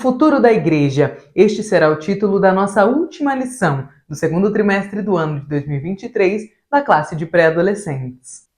futuro da Igreja. Este será o título da nossa última lição do segundo trimestre do ano de 2023 da classe de pré-adolescentes.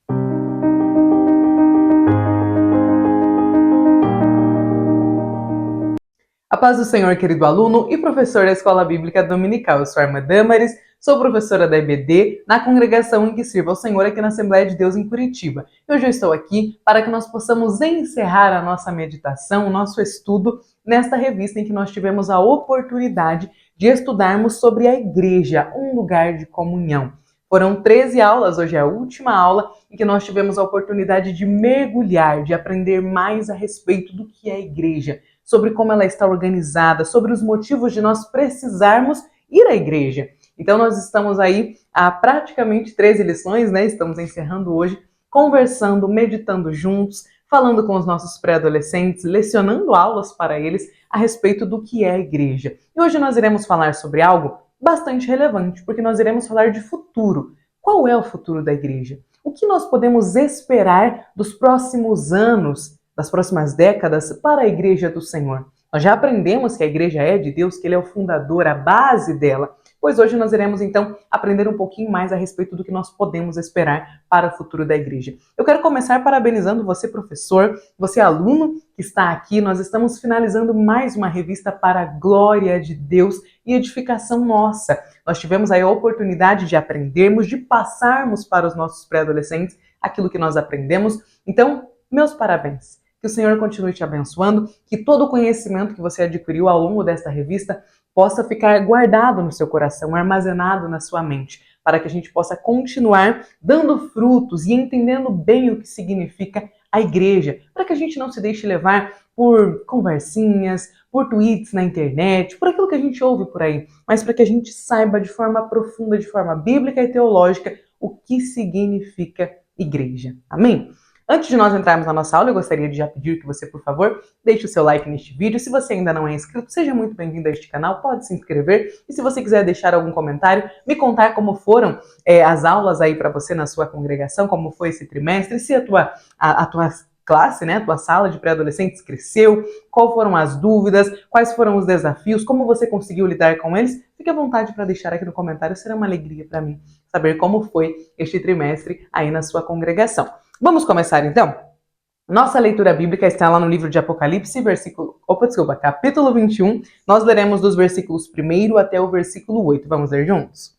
A paz do Senhor, querido aluno e professor da Escola Bíblica Dominical. Eu sou a irmã Damaris, sou professora da EBD, na congregação em que sirvo ao Senhor aqui na Assembleia de Deus em Curitiba. E hoje eu estou aqui para que nós possamos encerrar a nossa meditação, o nosso estudo, nesta revista em que nós tivemos a oportunidade de estudarmos sobre a igreja, um lugar de comunhão. Foram 13 aulas, hoje é a última aula, em que nós tivemos a oportunidade de mergulhar, de aprender mais a respeito do que é a igreja, sobre como ela está organizada, sobre os motivos de nós precisarmos ir à igreja. Então nós estamos aí há praticamente 13 lições, né? Estamos encerrando hoje, conversando, meditando juntos, falando com os nossos pré-adolescentes, lecionando aulas para eles a respeito do que é a igreja. E hoje nós iremos falar sobre algo bastante relevante, porque nós iremos falar de futuro. Qual é o futuro da igreja? O que nós podemos esperar dos próximos anos, das próximas décadas, para a igreja do Senhor? Nós já aprendemos que a igreja é de Deus, que Ele é o fundador, a base dela. Pois hoje nós iremos, então, aprender um pouquinho mais a respeito do que nós podemos esperar para o futuro da igreja. Eu quero começar parabenizando você, professor, você, aluno que está aqui. Nós estamos finalizando mais uma revista para a glória de Deus e edificação nossa. Nós tivemos aí a oportunidade de aprendermos, de passarmos para os nossos pré-adolescentes aquilo que nós aprendemos. Então, meus parabéns. Que o Senhor continue te abençoando, que todo o conhecimento que você adquiriu ao longo desta revista possa ficar guardado no seu coração, armazenado na sua mente, para que a gente possa continuar dando frutos e entendendo bem o que significa a igreja, para que a gente não se deixe levar por conversinhas, por tweets na internet, por aquilo que a gente ouve por aí, mas para que a gente saiba de forma profunda, de forma bíblica e teológica, o que significa igreja. Amém? Antes de nós entrarmos na nossa aula, eu gostaria de já pedir que você, por favor, deixe o seu like neste vídeo. Se você ainda não é inscrito, seja muito bem-vindo a este canal, pode se inscrever. E se você quiser deixar algum comentário, me contar como foram as aulas aí para você na sua congregação, como foi esse trimestre, se a tua classe, né, a tua sala de pré-adolescentes cresceu, quais foram as dúvidas, quais foram os desafios, como você conseguiu lidar com eles. Fique à vontade para deixar aqui no comentário, será uma alegria para mim saber como foi este trimestre aí na sua congregação. Vamos começar então? Nossa leitura bíblica está lá no livro de Apocalipse, capítulo 21. Nós leremos dos versículos 1 até o versículo 8. Vamos ler juntos?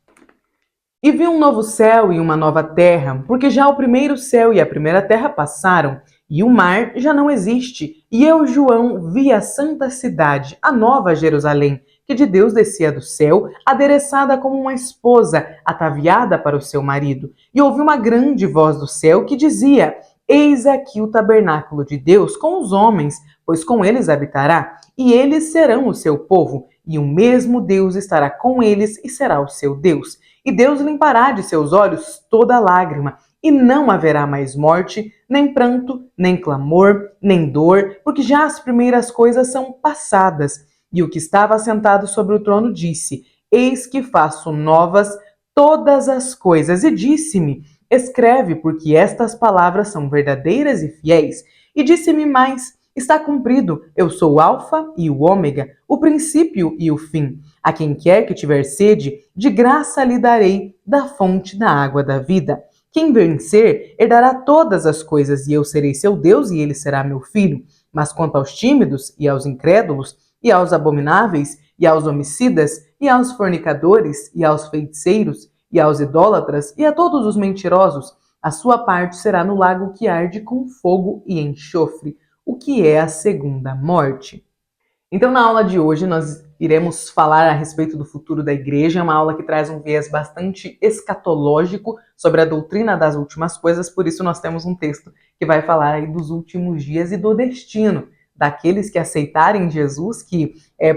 E vi um novo céu e uma nova terra, porque já o primeiro céu e a primeira terra passaram, e o mar já não existe. E eu, João, vi a santa cidade, a nova Jerusalém, que de Deus descia do céu, adereçada como uma esposa, ataviada para o seu marido. E ouvi uma grande voz do céu que dizia: Eis aqui o tabernáculo de Deus com os homens, pois com eles habitará, e eles serão o seu povo, e o mesmo Deus estará com eles e será o seu Deus. E Deus limpará de seus olhos toda lágrima, e não haverá mais morte, nem pranto, nem clamor, nem dor, porque já as primeiras coisas são passadas. E o que estava assentado sobre o trono disse: Eis que faço novas todas as coisas. E disse-me: Escreve, porque estas palavras são verdadeiras e fiéis. E disse-me mais: Está cumprido, eu sou o Alfa e o Ômega, o princípio e o fim. A quem quer que tiver sede, de graça lhe darei da fonte da água da vida. Quem vencer, herdará todas as coisas, e eu serei seu Deus, e ele será meu filho. Mas quanto aos tímidos e aos incrédulos, e aos abomináveis, e aos homicidas, e aos fornicadores, e aos feiticeiros, e aos idólatras, e a todos os mentirosos, a sua parte será no lago que arde com fogo e enxofre, o que é a segunda morte. Então, na aula de hoje, nós iremos falar a respeito do futuro da igreja. É uma aula que traz um viés bastante escatológico sobre a doutrina das últimas coisas, por isso nós temos um texto que vai falar aí dos últimos dias e do destino daqueles que aceitarem Jesus, que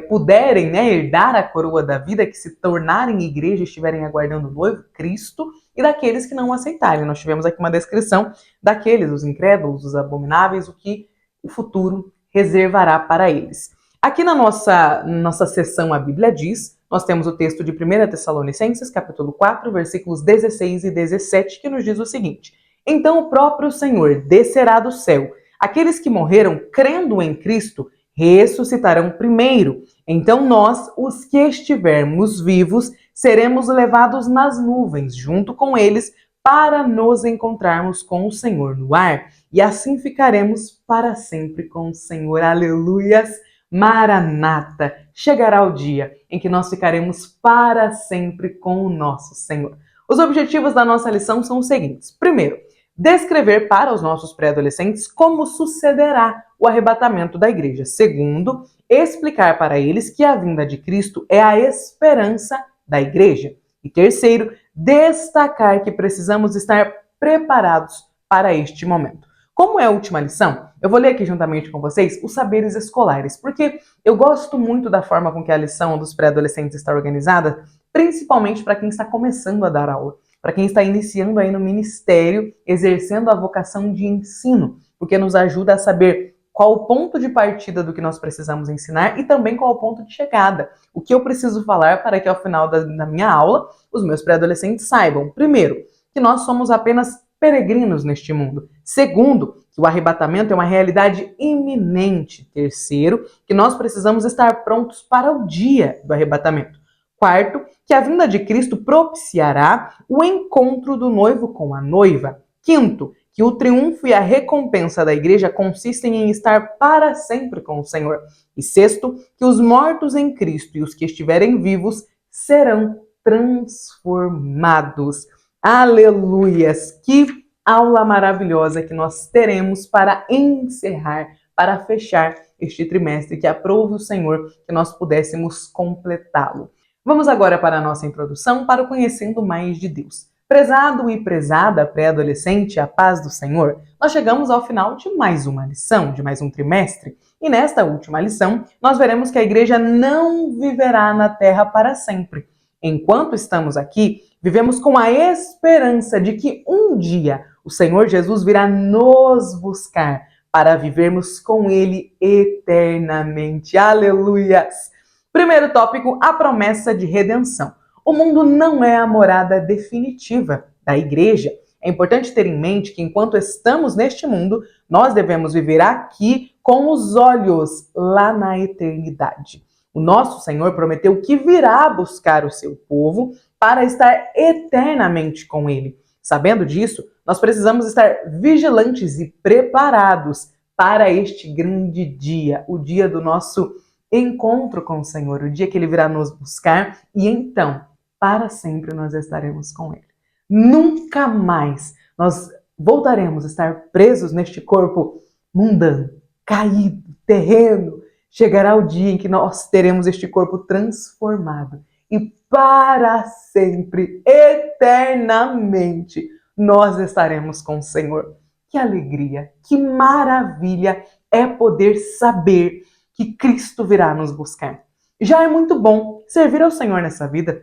puderem, né, herdar a coroa da vida, que se tornarem igreja e estiverem aguardando o noivo, Cristo, e daqueles que não aceitarem. Nós tivemos aqui uma descrição daqueles, os incrédulos, os abomináveis, o que o futuro reservará para eles. Aqui na nossa seção A Bíblia Diz, nós temos o texto de 1 Tessalonicenses, capítulo 4, versículos 16 e 17, que nos diz o seguinte: Então o próprio Senhor descerá do céu. Aqueles que morreram crendo em Cristo ressuscitarão primeiro. Então nós, os que estivermos vivos, seremos levados nas nuvens, junto com eles, para nos encontrarmos com o Senhor no ar. E assim ficaremos para sempre com o Senhor. Aleluias! Maranata! Chegará o dia em que nós ficaremos para sempre com o nosso Senhor. Os objetivos da nossa lição são os seguintes. Primeiro, descrever para os nossos pré-adolescentes como sucederá o arrebatamento da igreja. Segundo, explicar para eles que a vinda de Cristo é a esperança da igreja. E terceiro, destacar que precisamos estar preparados para este momento. Como é a última lição, eu vou ler aqui juntamente com vocês os saberes escolares, porque eu gosto muito da forma com que a lição dos pré-adolescentes está organizada, principalmente para quem está começando a dar aula, para quem está iniciando aí no ministério, exercendo a vocação de ensino, porque nos ajuda a saber qual o ponto de partida do que nós precisamos ensinar e também qual o ponto de chegada. O que eu preciso falar para que ao final da minha aula, os meus pré-adolescentes saibam, primeiro, que nós somos apenas peregrinos neste mundo. Segundo, que o arrebatamento é uma realidade iminente. Terceiro, que nós precisamos estar prontos para o dia do arrebatamento. Quarto, que a vinda de Cristo propiciará o encontro do noivo com a noiva. Quinto, que o triunfo e a recompensa da igreja consistem em estar para sempre com o Senhor. E sexto, que os mortos em Cristo e os que estiverem vivos serão transformados. Aleluias! Que aula maravilhosa que nós teremos para encerrar, para fechar este trimestre, que aprove o Senhor que nós pudéssemos completá-lo. Vamos agora para a nossa introdução, para o Conhecendo Mais de Deus. Prezado e prezada pré-adolescente, a paz do Senhor, nós chegamos ao final de mais uma lição, de mais um trimestre, e nesta última lição nós veremos que a igreja não viverá na terra para sempre. Enquanto estamos aqui, vivemos com a esperança de que um dia o Senhor Jesus virá nos buscar para vivermos com Ele eternamente. Aleluias! Primeiro tópico, a promessa de redenção. O mundo não é a morada definitiva da igreja. É importante ter em mente que enquanto estamos neste mundo, nós devemos viver aqui com os olhos lá na eternidade. O nosso Senhor prometeu que virá buscar o seu povo para estar eternamente com Ele. Sabendo disso, nós precisamos estar vigilantes e preparados para este grande dia, o dia do nosso encontro com o Senhor, o dia que Ele virá nos buscar e então, para sempre, nós estaremos com Ele. Nunca mais nós voltaremos a estar presos neste corpo mundano, caído, terreno. Chegará o dia em que nós teremos este corpo transformado e para sempre, eternamente, nós estaremos com o Senhor. Que alegria, que maravilha é poder saber que Cristo virá nos buscar. Já é muito bom servir ao Senhor nessa vida,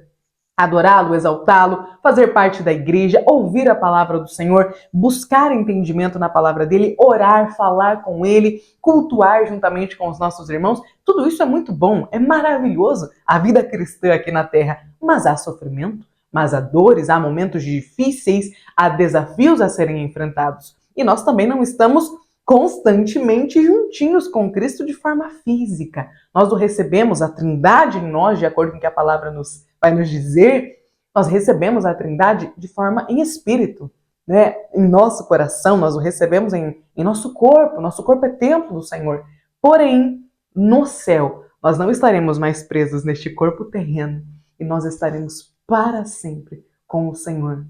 adorá-lo, exaltá-lo, fazer parte da igreja, ouvir a palavra do Senhor, buscar entendimento na palavra dele, orar, falar com ele, cultuar juntamente com os nossos irmãos. Tudo isso é muito bom, é maravilhoso a vida cristã aqui na terra. Mas há sofrimento, mas há dores, há momentos difíceis, há desafios a serem enfrentados. E nós também não estamos constantemente juntinhos com Cristo de forma física. Nós o recebemos, a Trindade em nós, de acordo com o que a palavra vai nos dizer, nós recebemos a Trindade de forma em espírito, né? Em nosso coração, nós o recebemos em nosso corpo é templo do Senhor. Porém, no céu, nós não estaremos mais presos neste corpo terreno e nós estaremos para sempre com o Senhor,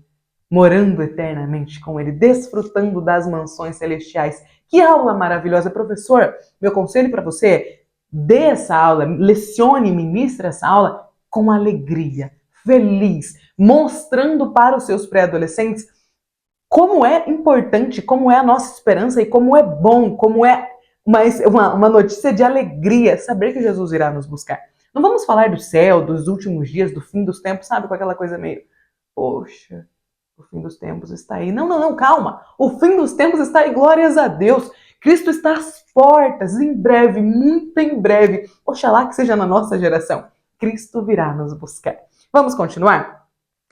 morando eternamente com Ele, desfrutando das mansões celestiais. Que aula maravilhosa! Professor, meu conselho para você é: dê essa aula, lecione, ministre essa aula com alegria, feliz, mostrando para os seus pré-adolescentes como é importante, como é a nossa esperança e como é bom, como é uma notícia de alegria saber que Jesus irá nos buscar. Não vamos falar do céu, dos últimos dias, do fim dos tempos, sabe? Com aquela coisa meio, poxa, o fim dos tempos está aí. Não, calma. O fim dos tempos está aí, glórias a Deus. Cristo está às portas, em breve, muito em breve. Oxalá que seja na nossa geração. Cristo virá nos buscar. Vamos continuar?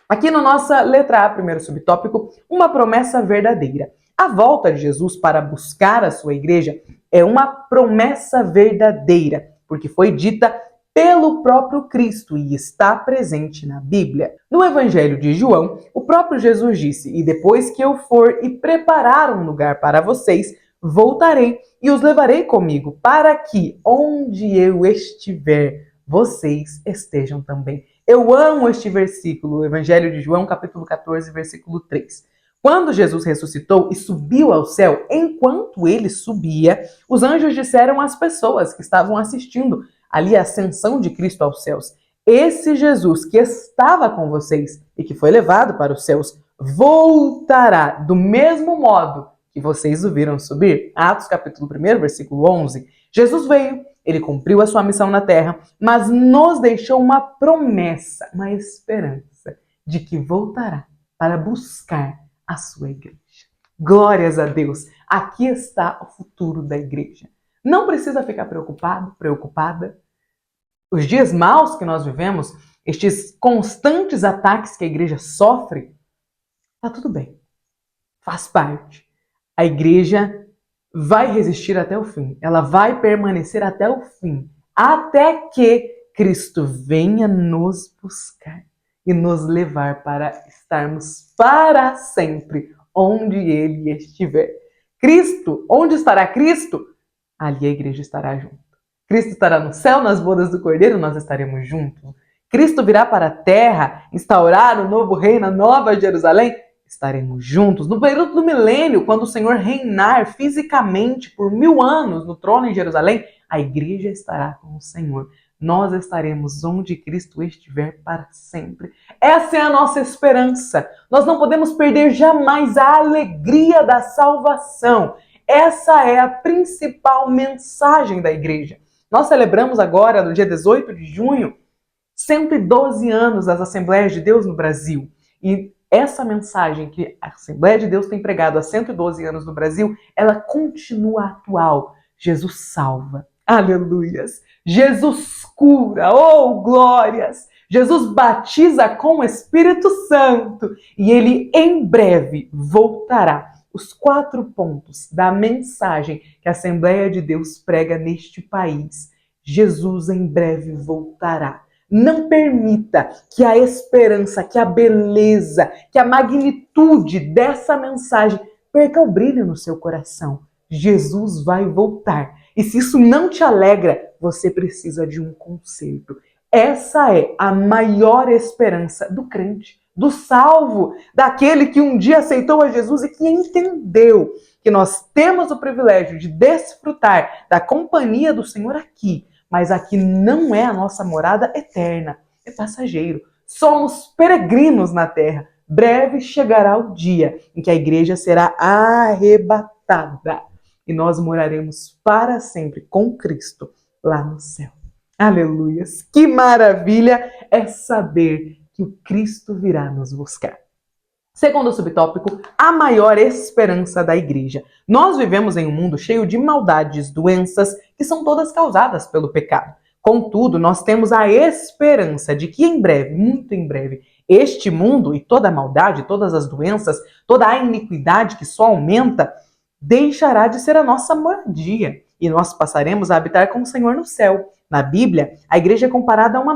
Aqui na nossa letra A, primeiro subtópico, uma promessa verdadeira. A volta de Jesus para buscar a sua igreja é uma promessa verdadeira, porque foi dita pelo próprio Cristo e está presente na Bíblia. No Evangelho de João, o próprio Jesus disse: "E depois que eu for e preparar um lugar para vocês, voltarei e os levarei comigo, para que onde eu estiver, vocês estejam também." Eu amo este versículo, o Evangelho de João, capítulo 14, versículo 3. Quando Jesus ressuscitou e subiu ao céu, enquanto ele subia, os anjos disseram às pessoas que estavam assistindo ali a ascensão de Cristo aos céus: "Esse Jesus que estava com vocês e que foi levado para os céus, voltará do mesmo modo que vocês o viram subir." Atos capítulo 1, versículo 11. Jesus veio, ele cumpriu a sua missão na terra, mas nos deixou uma promessa, uma esperança de que voltará para buscar a sua igreja. Glórias a Deus! Aqui está o futuro da igreja. Não precisa ficar preocupado, preocupada. Os dias maus que nós vivemos, estes constantes ataques que a igreja sofre, tá tudo bem. Faz parte. A igreja vai resistir até o fim. Ela vai permanecer até o fim. Até que Cristo venha nos buscar e nos levar para estarmos para sempre onde Ele estiver. Cristo, onde estará Cristo? Ali a igreja estará junto. Cristo estará no céu, nas bodas do Cordeiro, nós estaremos juntos. Cristo virá para a terra, instaurar o novo reino, a nova Jerusalém, estaremos juntos. No período do milênio, quando o Senhor reinar fisicamente por 1000 anos no trono em Jerusalém, a igreja estará com o Senhor. Nós estaremos onde Cristo estiver para sempre. Essa é a nossa esperança. Nós não podemos perder jamais a alegria da salvação. Essa é a principal mensagem da igreja. Nós celebramos agora, no dia 18 de junho, 112 anos das Assembleias de Deus no Brasil. E essa mensagem que a Assembleia de Deus tem pregado há 112 anos no Brasil, ela continua atual. Jesus salva. Aleluias! Jesus cura. Oh, glórias! Jesus batiza com o Espírito Santo e ele em breve voltará. Os 4 pontos da mensagem que a Assembleia de Deus prega neste país. Jesus em breve voltará. Não permita que a esperança, que a beleza, que a magnitude dessa mensagem perca o brilho no seu coração. Jesus vai voltar. E se isso não te alegra, você precisa de um conserto. Essa é a maior esperança do crente, do salvo, daquele que um dia aceitou a Jesus e que entendeu que nós temos o privilégio de desfrutar da companhia do Senhor aqui, mas aqui não é a nossa morada eterna, é passageiro. Somos peregrinos na terra. Breve chegará o dia em que a igreja será arrebatada e nós moraremos para sempre com Cristo lá no céu. Aleluias! Que maravilha é saber que o Cristo virá nos buscar. Segundo subtópico, a maior esperança da igreja. Nós vivemos em um mundo cheio de maldades, doenças, que são todas causadas pelo pecado. Contudo, nós temos a esperança de que em breve, muito em breve, este mundo e toda a maldade, todas as doenças, toda a iniquidade que só aumenta, deixará de ser a nossa moradia e nós passaremos a habitar com o Senhor no céu. Na Bíblia, a igreja é comparada a uma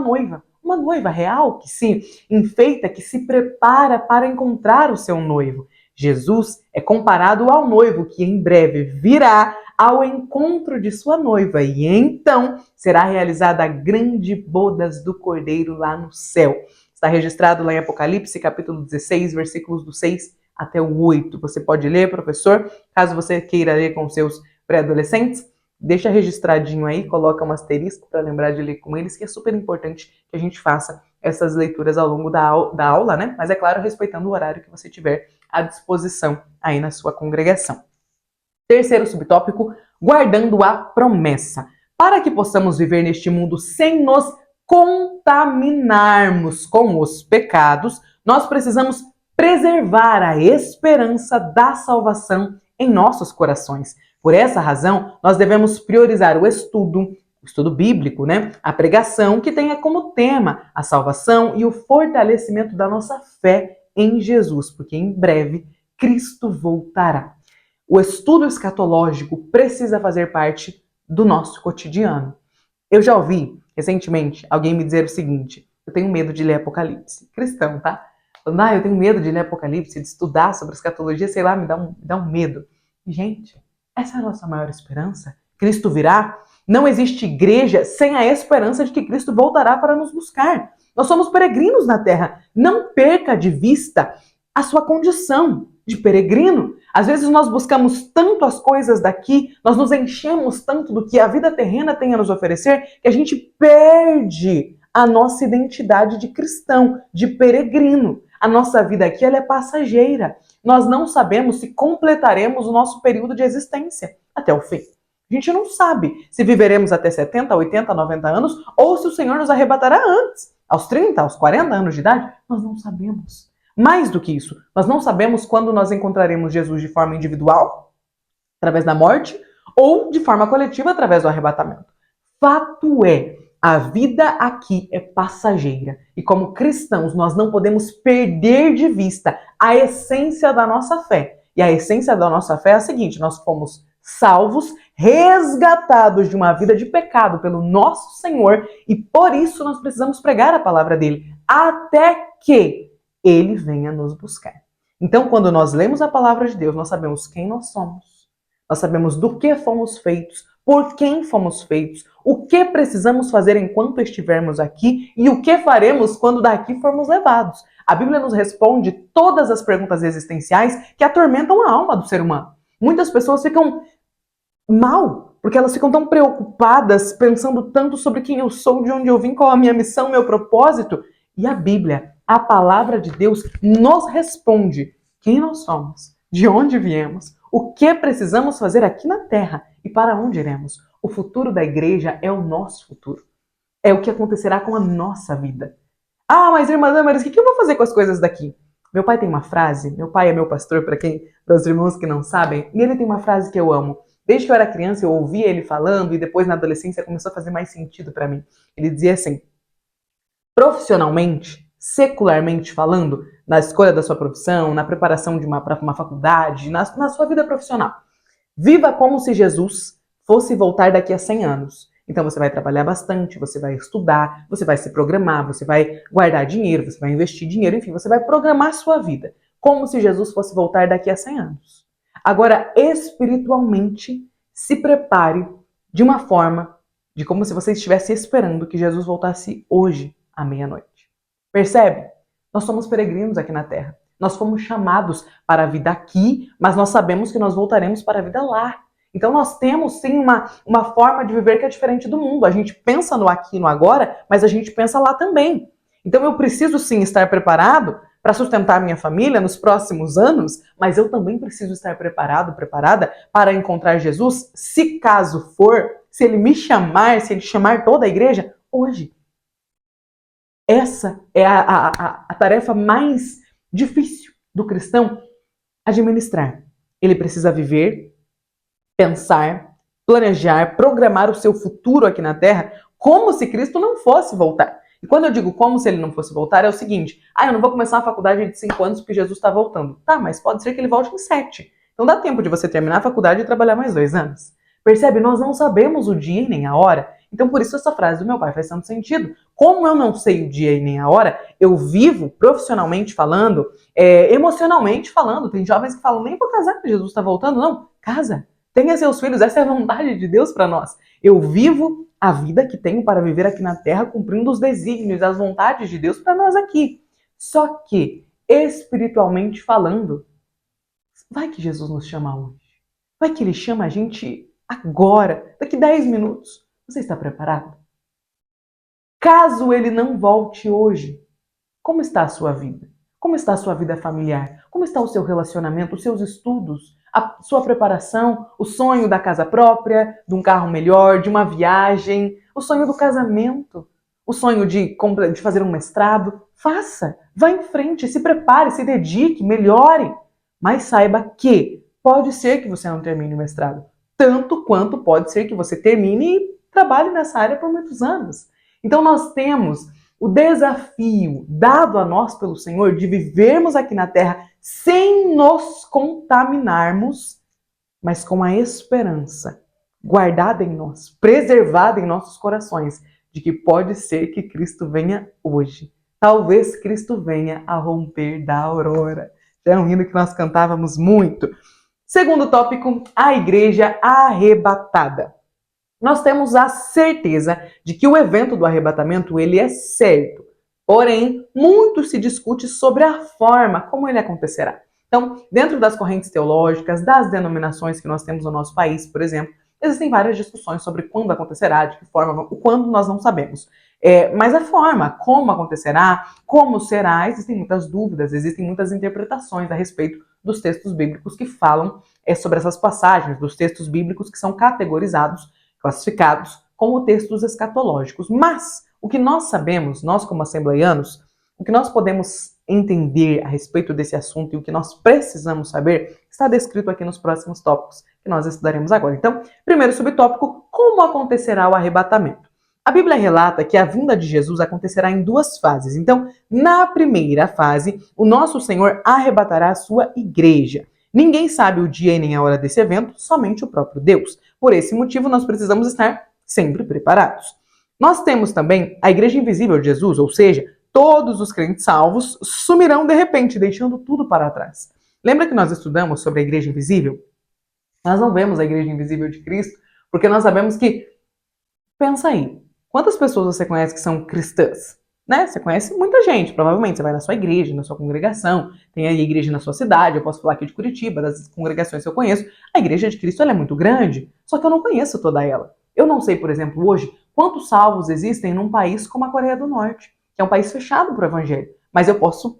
noiva real que se enfeita, que se prepara para encontrar o seu noivo. Jesus é comparado ao noivo que em breve virá ao encontro de sua noiva e então será realizada a grande bodas do Cordeiro lá no céu. Está registrado lá em Apocalipse, capítulo 16, versículos do 6 até o 8. Você pode ler, professor, caso você queira ler com seus pré-adolescentes. Deixa registradinho aí, coloca um asterisco para lembrar de ler com eles, que é super importante que a gente faça essas leituras ao longo da aula, né? Mas é claro, respeitando o horário que você tiver à disposição aí na sua congregação. Terceiro subtópico, guardando a promessa. Para que possamos viver neste mundo sem nos contaminarmos com os pecados, nós precisamos preservar a esperança da salvação em nossos corações. Por essa razão, nós devemos priorizar o estudo bíblico, né? A pregação, que tenha como tema a salvação e o fortalecimento da nossa fé em Jesus, porque em breve Cristo voltará. O estudo escatológico precisa fazer parte do nosso cotidiano. Eu já ouvi, recentemente, alguém me dizer o seguinte: eu tenho medo de ler Apocalipse. Cristão, tá? Falando, eu tenho medo de ler Apocalipse, de estudar sobre escatologia, sei lá, me dá um medo. Gente, essa é a nossa maior esperança. Cristo virá. Não existe igreja sem a esperança de que Cristo voltará para nos buscar. Nós somos peregrinos na terra. Não perca de vista a sua condição de peregrino. Às vezes nós buscamos tanto as coisas daqui, nós nos enchemos tanto do que a vida terrena tem a nos oferecer, que a gente perde a nossa identidade de cristão, de peregrino. A nossa vida aqui ela é passageira. Nós não sabemos se completaremos o nosso período de existência até o fim. A gente não sabe se viveremos até 70, 80, 90 anos ou se o Senhor nos arrebatará antes, aos 30, aos 40 anos de idade. Nós não sabemos. Mais do que isso, nós não sabemos quando nós encontraremos Jesus de forma individual, através da morte, ou de forma coletiva, através do arrebatamento. Fato é, a vida aqui é passageira. E como cristãos, nós não podemos perder de vista a essência da nossa fé. E a essência da nossa fé é a seguinte: nós fomos salvos, resgatados de uma vida de pecado pelo nosso Senhor, e por isso nós precisamos pregar a palavra dele, até que ele venha nos buscar. Então, quando nós lemos a palavra de Deus, nós sabemos quem nós somos, nós sabemos do que fomos feitos, por quem fomos feitos, o que precisamos fazer enquanto estivermos aqui e o que faremos quando daqui formos levados. A Bíblia nos responde todas as perguntas existenciais que atormentam a alma do ser humano. Muitas pessoas ficam mal, porque elas ficam tão preocupadas, pensando tanto sobre quem eu sou, de onde eu vim, qual a minha missão, meu propósito. E a Bíblia, a palavra de Deus, nos responde quem nós somos, de onde viemos, o que precisamos fazer aqui na Terra e para onde iremos. O futuro da igreja é o nosso futuro. É o que acontecerá com a nossa vida. Ah, mas irmã Damaris, o que eu vou fazer com as coisas daqui? Meu pai tem uma frase, meu pai é meu pastor, para os irmãos que não sabem, e ele tem uma frase que eu amo. Desde que eu era criança, eu ouvia ele falando e depois na adolescência começou a fazer mais sentido para mim. Ele dizia assim: profissionalmente, secularmente falando, na escolha da sua profissão, na preparação para uma faculdade, na sua vida profissional, viva como se Jesus fosse voltar daqui a 100 anos. Então você vai trabalhar bastante, você vai estudar, você vai se programar, você vai guardar dinheiro, você vai investir dinheiro, enfim, você vai programar a sua vida como se Jesus fosse voltar daqui a 100 anos. Agora, espiritualmente, se prepare de uma forma de como se você estivesse esperando que Jesus voltasse hoje, à meia-noite. Percebe? Nós somos peregrinos aqui na Terra. Nós fomos chamados para a vida aqui, mas nós sabemos que nós voltaremos para a vida lá. Então nós temos sim uma forma de viver que é diferente do mundo. A gente pensa no aqui e no agora, mas a gente pensa lá também. Então eu preciso sim estar preparado para sustentar minha família nos próximos anos, mas eu também preciso estar preparado, preparada para encontrar Jesus, se caso for, se ele me chamar, se ele chamar toda a igreja, hoje. Essa é a tarefa mais difícil do cristão administrar. Ele precisa viver, pensar, planejar, programar o seu futuro aqui na Terra como se Cristo não fosse voltar. E quando eu digo como se ele não fosse voltar, é o seguinte: eu não vou começar uma faculdade de 5 anos porque Jesus está voltando. Tá, mas pode ser que ele volte em 7. Então dá tempo de você terminar a faculdade e trabalhar mais 2 anos. Percebe? Nós não sabemos o dia e nem a hora. Então por isso essa frase do meu pai faz tanto sentido. Como eu não sei o dia e nem a hora, eu vivo profissionalmente falando, emocionalmente falando. Tem jovens que falam: nem vou casar que Jesus está voltando. Não, casa. Tenha seus filhos, essa é a vontade de Deus para nós. Eu vivo a vida que tenho para viver aqui na Terra, cumprindo os desígnios, as vontades de Deus para nós aqui. Só que, espiritualmente falando, vai que Jesus nos chama hoje. Vai que ele chama a gente agora, daqui 10 minutos. Você está preparado? Caso ele não volte hoje, como está a sua vida? Como está a sua vida familiar? Como está o seu relacionamento, os seus estudos? A sua preparação, o sonho da casa própria, de um carro melhor, de uma viagem, o sonho do casamento, o sonho de fazer um mestrado. Faça, vá em frente, se prepare, se dedique, melhore. Mas saiba que pode ser que você não termine o mestrado, tanto quanto pode ser que você termine e trabalhe nessa área por muitos anos. Então nós temos o desafio dado a nós pelo Senhor de vivermos aqui na Terra sem nos contaminarmos mas com a esperança guardada em nós, preservada em nossos corações, de que pode ser que Cristo venha hoje. Talvez Cristo venha a romper da aurora. Já é um hino que nós cantávamos muito. Segundo tópico, a igreja arrebatada. Nós temos a certeza de que o evento do arrebatamento ele é certo. Porém, muito se discute sobre a forma como ele acontecerá. Então, dentro das correntes teológicas, das denominações que nós temos no nosso país, por exemplo, existem várias discussões sobre quando acontecerá, de que forma, o quando nós não sabemos. Mas a forma, como acontecerá, como será, existem muitas dúvidas, existem muitas interpretações a respeito dos textos bíblicos que falam sobre essas passagens, dos textos bíblicos que são categorizados, classificados como textos escatológicos. Mas o que nós sabemos, nós como assembleianos, o que nós podemos entender a respeito desse assunto e o que nós precisamos saber está descrito aqui nos próximos tópicos que nós estudaremos agora. Então, primeiro subtópico, como acontecerá o arrebatamento? A Bíblia relata que a vinda de Jesus acontecerá em duas fases. Então, na primeira fase, o nosso Senhor arrebatará a sua igreja. Ninguém sabe o dia e nem a hora desse evento, somente o próprio Deus. Por esse motivo, nós precisamos estar sempre preparados. Nós temos também a igreja invisível de Jesus, ou seja, todos os crentes salvos sumirão de repente, deixando tudo para trás. Lembra que nós estudamos sobre a igreja invisível? Nós não vemos a igreja invisível de Cristo, porque nós sabemos que, pensa aí, quantas pessoas você conhece que são cristãs? Né? Você conhece muita gente, provavelmente. Você vai na sua igreja, na sua congregação, tem a igreja na sua cidade, eu posso falar aqui de Curitiba, das congregações que eu conheço. A igreja de Cristo ela é muito grande, só que eu não conheço toda ela. Eu não sei, por exemplo, hoje, quantos salvos existem num país como a Coreia do Norte, que é um país fechado para o evangelho. Mas eu posso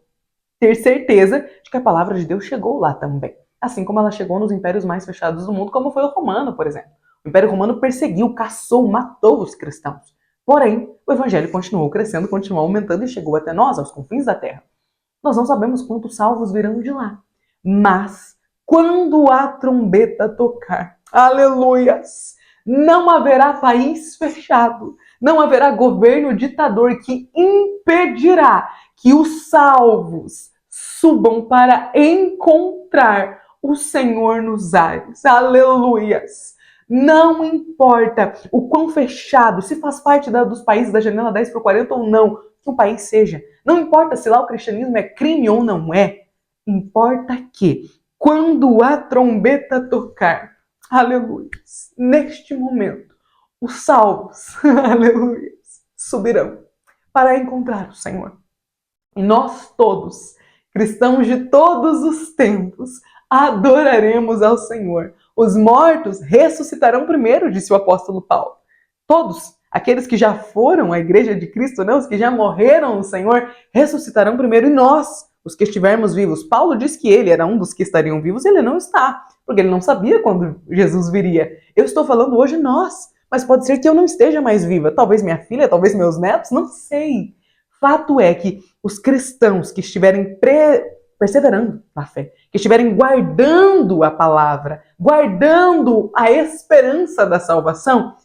ter certeza de que a palavra de Deus chegou lá também. Assim como ela chegou nos impérios mais fechados do mundo, como foi o romano, por exemplo. O Império Romano perseguiu, caçou, matou os cristãos. Porém, o evangelho continuou crescendo, continuou aumentando e chegou até nós, aos confins da terra. Nós não sabemos quantos salvos virão de lá. Mas, quando a trombeta tocar, aleluias, não haverá país fechado, não haverá governo ditador que impedirá que os salvos subam para encontrar o Senhor nos ares. Aleluias! Não importa o quão fechado, se faz parte dos países da janela 10 para o 40 ou não, que o país seja. Não importa se lá o cristianismo é crime ou não é. Importa que, quando a trombeta tocar, aleluia, neste momento, os salvos, aleluia, subirão para encontrar o Senhor. E nós todos, cristãos de todos os tempos, adoraremos ao Senhor. Os mortos ressuscitarão primeiro, disse o apóstolo Paulo. Todos, aqueles que já foram à igreja de Cristo, né, os que já morreram no Senhor, ressuscitarão primeiro. E nós, os que estivermos vivos, Paulo diz que ele era um dos que estariam vivos e ele não está, porque ele não sabia quando Jesus viria. Eu estou falando hoje nós, mas pode ser que eu não esteja mais viva. Talvez minha filha, talvez meus netos, não sei. Fato é que os cristãos que estiverem perseverando na fé, que estiverem guardando a palavra, guardando a esperança da salvação,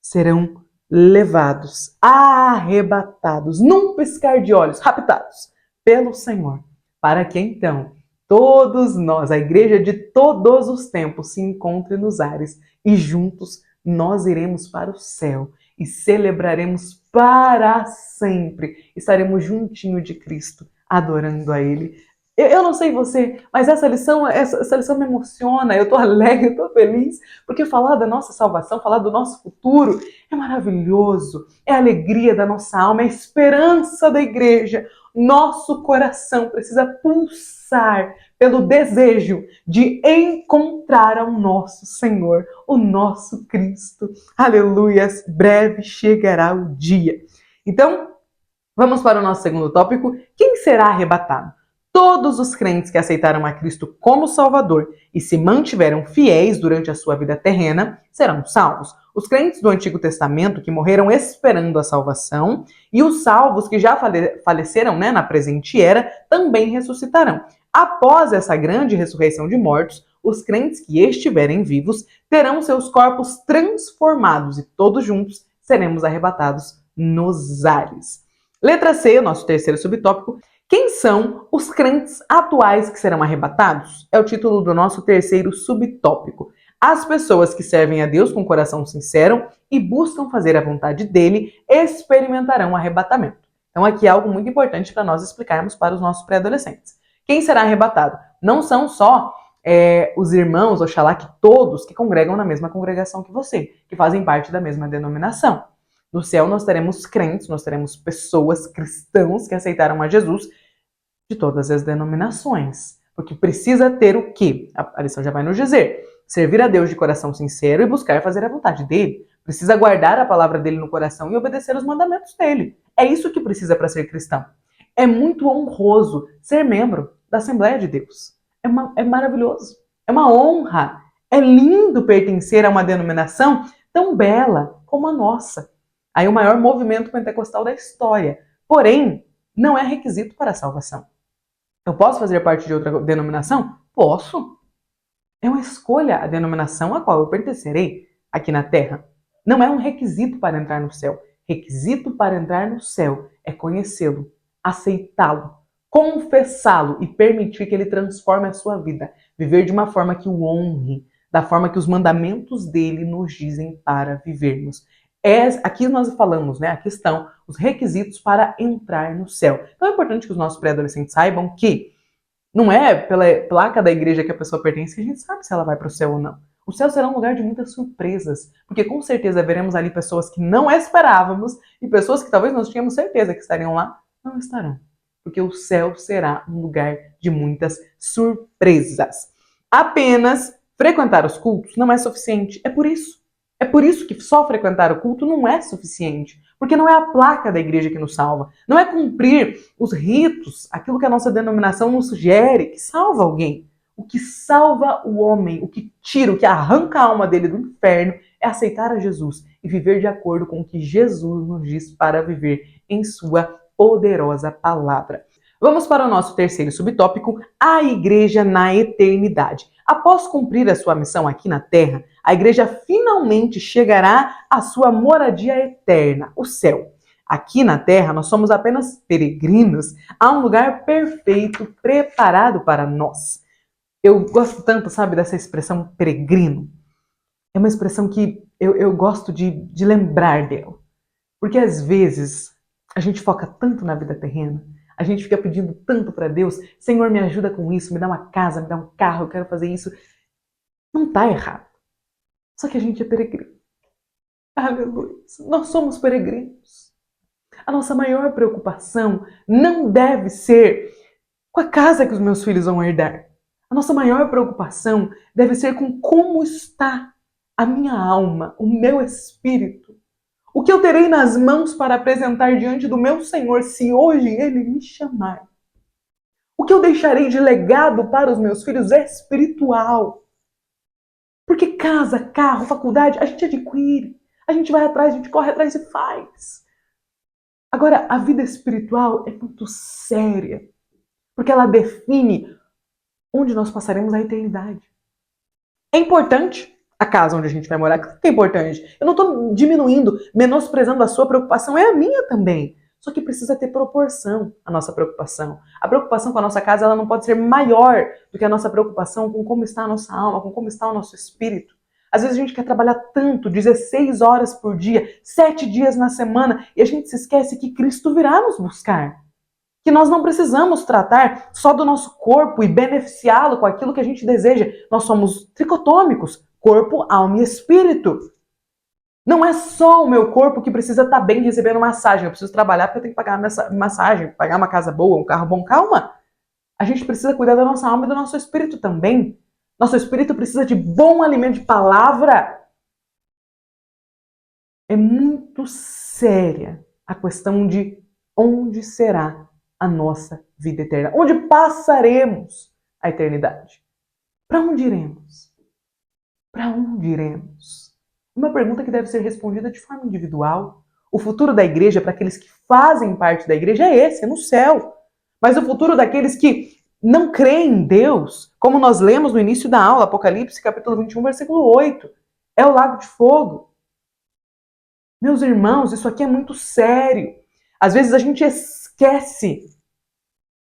serão levados, arrebatados, num piscar de olhos, raptados pelo Senhor, para que então todos nós, a igreja de todos os tempos, se encontre nos ares e juntos nós iremos para o céu e celebraremos para sempre. Estaremos juntinho de Cristo, adorando a Ele. Eu não sei você, mas essa lição me emociona, eu estou alegre, eu estou feliz, porque falar da nossa salvação, falar do nosso futuro é maravilhoso, é a alegria da nossa alma, é a esperança da igreja. Nosso coração precisa pulsar pelo desejo de encontrar ao nosso Senhor, o nosso Cristo. Aleluias, breve chegará o dia. Então, vamos para o nosso segundo tópico. Quem será arrebatado? Todos os crentes que aceitaram a Cristo como Salvador e se mantiveram fiéis durante a sua vida terrena serão salvos. Os crentes do Antigo Testamento que morreram esperando a salvação e os salvos que já faleceram na presente era também ressuscitarão. Após essa grande ressurreição de mortos, os crentes que estiverem vivos terão seus corpos transformados e todos juntos seremos arrebatados nos ares. Letra C, nosso terceiro subtópico. Quem são os crentes atuais que serão arrebatados? É o título do nosso terceiro subtópico. As pessoas que servem a Deus com coração sincero e buscam fazer a vontade dele experimentarão o arrebatamento. Então aqui é algo muito importante para nós explicarmos para os nossos pré-adolescentes. Quem será arrebatado? Não são só os irmãos, oxalá que todos que congregam na mesma congregação que você, que fazem parte da mesma denominação. No céu nós teremos crentes, nós teremos pessoas, cristãos que aceitaram a Jesus de todas as denominações. Porque precisa ter o quê? A lição já vai nos dizer. Servir a Deus de coração sincero e buscar fazer a vontade dele. Precisa guardar a palavra dele no coração e obedecer os mandamentos dele. É isso que precisa para ser cristão. É muito honroso ser membro da Assembleia de Deus. É maravilhoso. É uma honra. É lindo pertencer a uma denominação tão bela como a nossa. Aí o maior movimento pentecostal da história. Porém, não é requisito para a salvação. Eu posso fazer parte de outra denominação? Posso. É uma escolha a denominação a qual eu pertencerei aqui na Terra. Não é um requisito para entrar no céu. Requisito para entrar no céu é conhecê-lo, aceitá-lo, confessá-lo e permitir que ele transforme a sua vida. Viver de uma forma que o honre, da forma que os mandamentos dele nos dizem para vivermos. Aqui nós falamos, né? Aqui estão os requisitos para entrar no céu. Então é importante que os nossos pré-adolescentes saibam que não é pela placa da igreja que a pessoa pertence que a gente sabe se ela vai para o céu ou não. O céu será um lugar de muitas surpresas, porque com certeza veremos ali pessoas que não esperávamos e pessoas que talvez nós tínhamos certeza que estariam lá, não estarão. Porque o céu será um lugar de muitas surpresas. Apenas frequentar os cultos não é suficiente. É por isso que só frequentar o culto não é suficiente. Porque não é a placa da igreja que nos salva. Não é cumprir os ritos, aquilo que a nossa denominação nos sugere, que salva alguém. O que salva o homem, o que tira, o que arranca a alma dele do inferno é aceitar a Jesus e viver de acordo com o que Jesus nos diz para viver em sua poderosa palavra. Vamos para o nosso terceiro subtópico, a igreja na eternidade. Após cumprir a sua missão aqui na Terra, a igreja finalmente chegará à sua moradia eterna, o céu. Aqui na Terra, nós somos apenas peregrinos a um lugar perfeito preparado para nós. Eu gosto tanto, sabe, dessa expressão peregrino. É uma expressão que eu gosto de lembrar dela. Porque às vezes a gente foca tanto na vida terrena, a gente fica pedindo tanto para Deus, Senhor, me ajuda com isso, me dá uma casa, me dá um carro, eu quero fazer isso. Não está errado. Só que a gente é peregrino. Aleluia. Nós somos peregrinos. A nossa maior preocupação não deve ser com a casa que os meus filhos vão herdar. A nossa maior preocupação deve ser com como está a minha alma, o meu espírito. O que eu terei nas mãos para apresentar diante do meu Senhor se hoje Ele me chamar? O que eu deixarei de legado para os meus filhos espiritual? Porque casa, carro, faculdade, a gente adquire. A gente vai atrás, a gente corre atrás e faz. Agora, a vida espiritual é muito séria. Porque ela define onde nós passaremos a eternidade. É importante a casa onde a gente vai morar. Claro que é importante. Eu não estou diminuindo, menosprezando a sua preocupação. É a minha também. Só que precisa ter proporção a nossa preocupação. A preocupação com a nossa casa ela não pode ser maior do que a nossa preocupação com como está a nossa alma, com como está o nosso espírito. Às vezes a gente quer trabalhar tanto, 16 horas por dia, 7 dias na semana, e a gente se esquece que Cristo virá nos buscar. Que nós não precisamos tratar só do nosso corpo e beneficiá-lo com aquilo que a gente deseja. Nós somos tricotômicos, corpo, alma e espírito. Não é só o meu corpo que precisa estar bem recebendo massagem. Eu preciso trabalhar porque eu tenho que pagar massagem, pagar uma casa boa, um carro bom. Calma! A gente precisa cuidar da nossa alma e do nosso espírito também. Nosso espírito precisa de bom alimento de palavra. É muito séria a questão de onde será a nossa vida eterna. Onde passaremos a eternidade? Para onde iremos? Para onde iremos? Uma pergunta que deve ser respondida de forma individual. O futuro da igreja, para aqueles que fazem parte da igreja, é esse, é no céu. Mas o futuro daqueles que não creem em Deus, como nós lemos no início da aula, Apocalipse, capítulo 21, versículo 8, é o lago de fogo. Meus irmãos, isso aqui é muito sério. Às vezes a gente esquece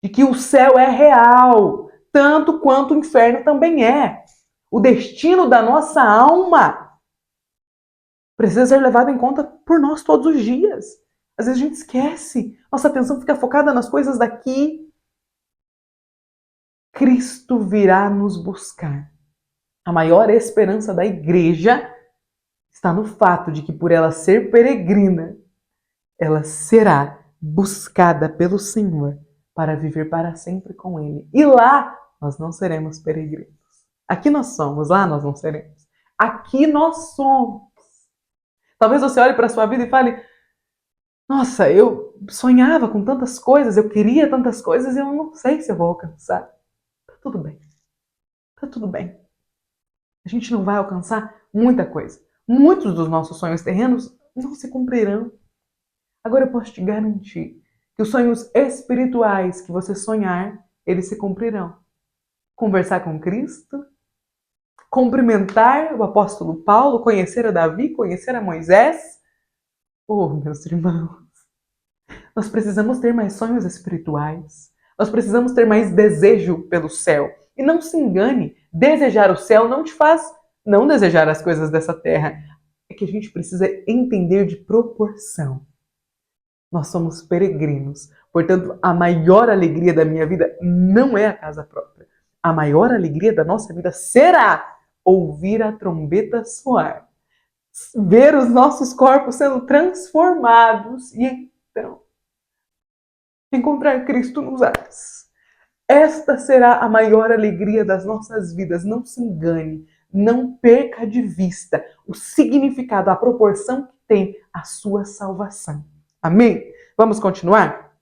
de que o céu é real, tanto quanto o inferno também é. o destino da nossa alma, precisa ser levado em conta por nós todos os dias. Às vezes a gente esquece, nossa atenção fica focada nas coisas daqui. Cristo virá nos buscar. A maior esperança da igreja está no fato de que, por ela ser peregrina, ela será buscada pelo Senhor para viver para sempre com Ele. E lá nós não seremos peregrinos. Aqui nós somos, lá nós não seremos. Aqui nós somos. Talvez você olhe para a sua vida e fale: nossa, eu sonhava com tantas coisas, eu queria tantas coisas e eu não sei se eu vou alcançar. Tá tudo bem. Tá tudo bem. A gente não vai alcançar muita coisa. Muitos dos nossos sonhos terrenos não se cumprirão. Agora eu posso te garantir que os sonhos espirituais que você sonhar, eles se cumprirão. Conversar com Cristo, cumprimentar o apóstolo Paulo, conhecer a Davi, conhecer a Moisés. Oh, meus irmãos, nós precisamos ter mais sonhos espirituais. Nós precisamos ter mais desejo pelo céu. E não se engane, desejar o céu não te faz não desejar as coisas dessa terra. É que a gente precisa entender de proporção. Nós somos peregrinos. Portanto, a maior alegria da minha vida não é a casa própria. A maior alegria da nossa vida será ouvir a trombeta soar. Ver os nossos corpos sendo transformados e então encontrar Cristo nos ares. Esta será a maior alegria das nossas vidas. Não se engane, não perca de vista o significado, a proporção que tem a sua salvação. Amém? Vamos continuar?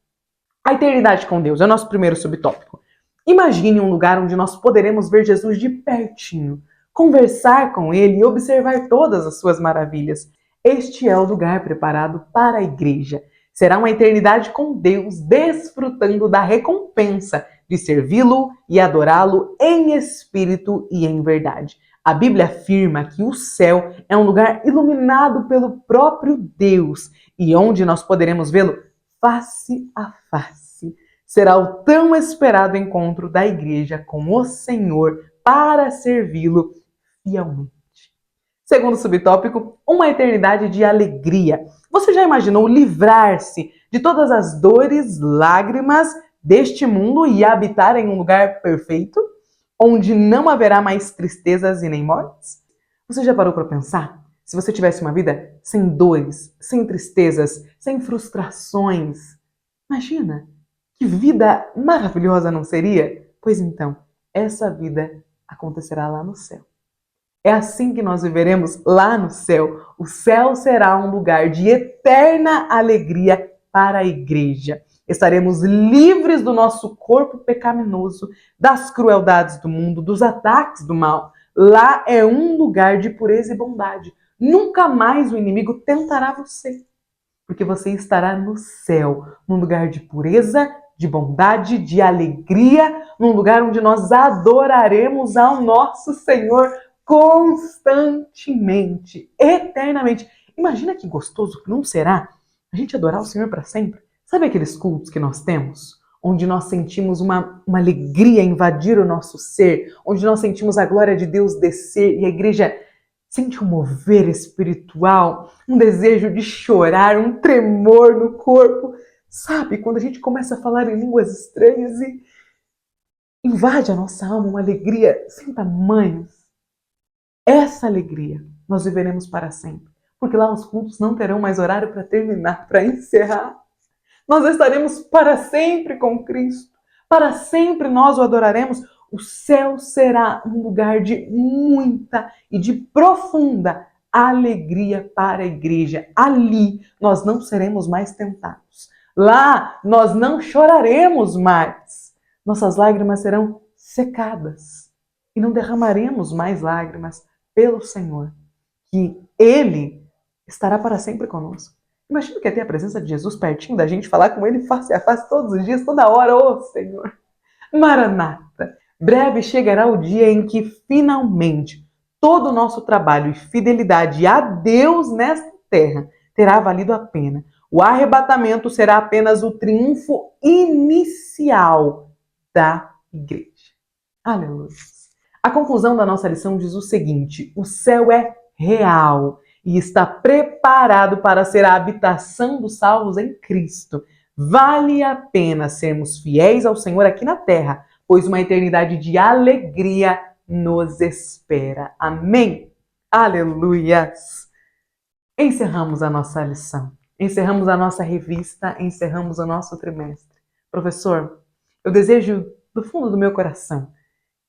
A eternidade com Deus é o nosso primeiro subtópico. Imagine um lugar onde nós poderemos ver Jesus de pertinho, conversar com Ele e observar todas as suas maravilhas. Este é o lugar preparado para a igreja. Será uma eternidade com Deus, desfrutando da recompensa de servi-lo e adorá-lo em espírito e em verdade. A Bíblia afirma que o céu é um lugar iluminado pelo próprio Deus e onde nós poderemos vê-lo face a face. Será o tão esperado encontro da igreja com o Senhor para servi-lo fielmente. Segundo subtópico, uma eternidade de alegria. Você já imaginou livrar-se de todas as dores, lágrimas deste mundo e habitar em um lugar perfeito, onde não haverá mais tristezas e nem mortes? Você já parou para pensar? Se você tivesse uma vida sem dores, sem tristezas, sem frustrações, imagina que vida maravilhosa não seria? Pois então, essa vida acontecerá lá no céu. É assim que nós viveremos lá no céu. O céu será um lugar de eterna alegria para a igreja. Estaremos livres do nosso corpo pecaminoso, das crueldades do mundo, dos ataques do mal. Lá é um lugar de pureza e bondade. Nunca mais o inimigo tentará você, porque você estará no céu, num lugar de pureza, de bondade, de alegria, num lugar onde nós adoraremos ao nosso Senhor constantemente, eternamente. Imagina que gostoso que não será a gente adorar o Senhor para sempre. Sabe aqueles cultos que nós temos? Onde nós sentimos uma alegria invadir o nosso ser, onde nós sentimos a glória de Deus descer e a igreja sente um mover espiritual, um desejo de chorar, um tremor no corpo. Sabe, quando a gente começa a falar em línguas estranhas e invade a nossa alma uma alegria sem tamanhos. Essa alegria nós viveremos para sempre, porque lá os cultos não terão mais horário para terminar, para encerrar. Nós estaremos para sempre com Cristo, para sempre nós o adoraremos. O céu será um lugar de muita e de profunda alegria para a igreja. Ali nós não seremos mais tentados. Lá nós não choraremos mais. Nossas lágrimas serão secadas e não derramaremos mais lágrimas pelo Senhor, que Ele estará para sempre conosco. Imagina que é ter a presença de Jesus pertinho da gente, falar com Ele face a face todos os dias, toda hora. Ô Senhor, Maranata! Breve chegará o dia em que finalmente todo o nosso trabalho e fidelidade a Deus nesta terra terá valido a pena. O arrebatamento será apenas o triunfo inicial da igreja. Aleluia! A conclusão da nossa lição diz o seguinte: o céu é real e está preparado para ser a habitação dos salvos em Cristo. Vale a pena sermos fiéis ao Senhor aqui na terra, pois uma eternidade de alegria nos espera. Amém? Aleluias! Encerramos a nossa lição, encerramos a nossa revista, encerramos o nosso trimestre. Professor, eu desejo do fundo do meu coração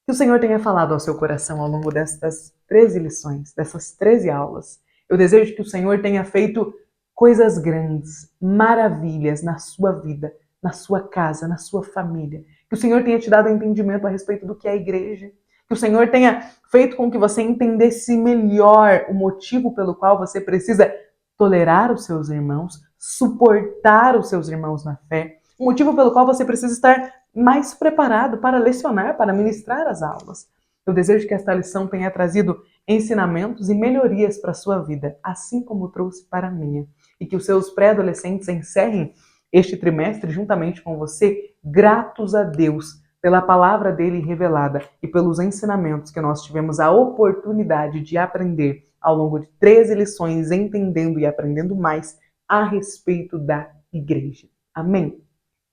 que o Senhor tenha falado ao seu coração ao longo destas 13 lições, dessas 13 aulas. Eu desejo que o Senhor tenha feito coisas grandes, maravilhas na sua vida, na sua casa, na sua família. Que o Senhor tenha te dado entendimento a respeito do que é a igreja. Que o Senhor tenha feito com que você entendesse melhor o motivo pelo qual você precisa tolerar os seus irmãos, suportar os seus irmãos na fé, o motivo pelo qual você precisa estar mais preparado para lecionar, para ministrar as aulas. Eu desejo que esta lição tenha trazido ensinamentos e melhorias para a sua vida, assim como trouxe para a minha. E que os seus pré-adolescentes encerrem este trimestre juntamente com você, gratos a Deus pela palavra dele revelada e pelos ensinamentos que nós tivemos a oportunidade de aprender ao longo de 13 lições, entendendo e aprendendo mais a respeito da igreja. Amém?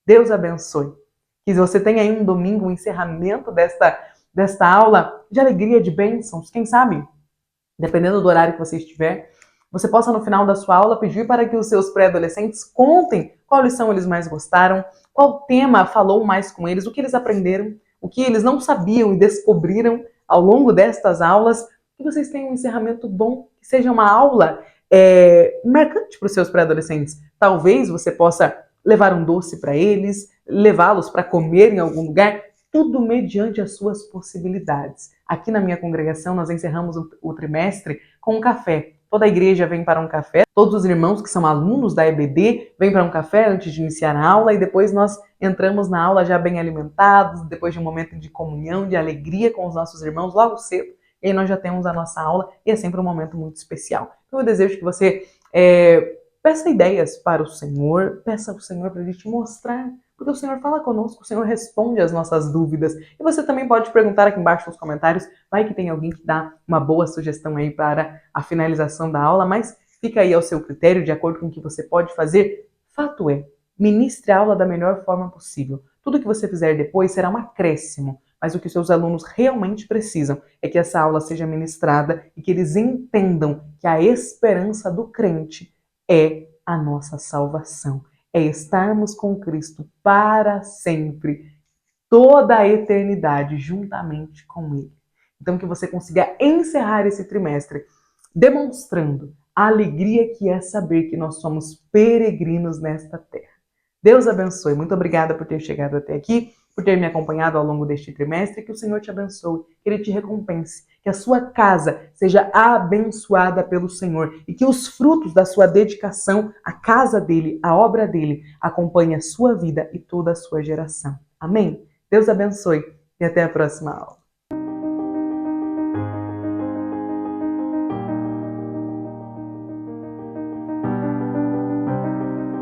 Deus abençoe. Que você tenha aí um domingo, um encerramento desta aula de alegria, de bênçãos. Quem sabe, dependendo do horário que você estiver, você possa no final da sua aula pedir para que os seus pré-adolescentes contem qual lição eles mais gostaram, qual tema falou mais com eles, o que eles aprenderam, o que eles não sabiam e descobriram ao longo destas aulas. Que vocês tenham um encerramento bom, que seja uma aula marcante para os seus pré-adolescentes. Talvez você possa levar um doce para eles, levá-los para comer em algum lugar, tudo mediante as suas possibilidades. Aqui na minha congregação nós encerramos o trimestre com um café. Toda a igreja vem para um café, todos os irmãos que são alunos da EBD vêm para um café antes de iniciar a aula e depois nós entramos na aula já bem alimentados, depois de um momento de comunhão, de alegria com os nossos irmãos logo cedo, e aí nós já temos a nossa aula e é sempre um momento muito especial. Então eu desejo que você peça ideias para o Senhor, peça ao Senhor para Ele te mostrar, porque o Senhor fala conosco, o Senhor responde às nossas dúvidas. E você também pode perguntar aqui embaixo nos comentários, vai que tem alguém que dá uma boa sugestão aí para a finalização da aula, mas fica aí ao seu critério, de acordo com o que você pode fazer. Fato é, ministre a aula da melhor forma possível. Tudo que você fizer depois será um acréscimo, mas o que os seus alunos realmente precisam é que essa aula seja ministrada e que eles entendam que a esperança do crente é a nossa salvação. É estarmos com Cristo para sempre, toda a eternidade, juntamente com Ele. Então, que você consiga encerrar esse trimestre demonstrando a alegria que é saber que nós somos peregrinos nesta terra. Deus abençoe. Muito obrigada por ter chegado até aqui, por ter me acompanhado ao longo deste trimestre. Que o Senhor te abençoe, que Ele te recompense, que a sua casa seja abençoada pelo Senhor e que os frutos da sua dedicação à casa dele, à obra dele, acompanhem a sua vida e toda a sua geração. Amém? Deus abençoe e até a próxima aula.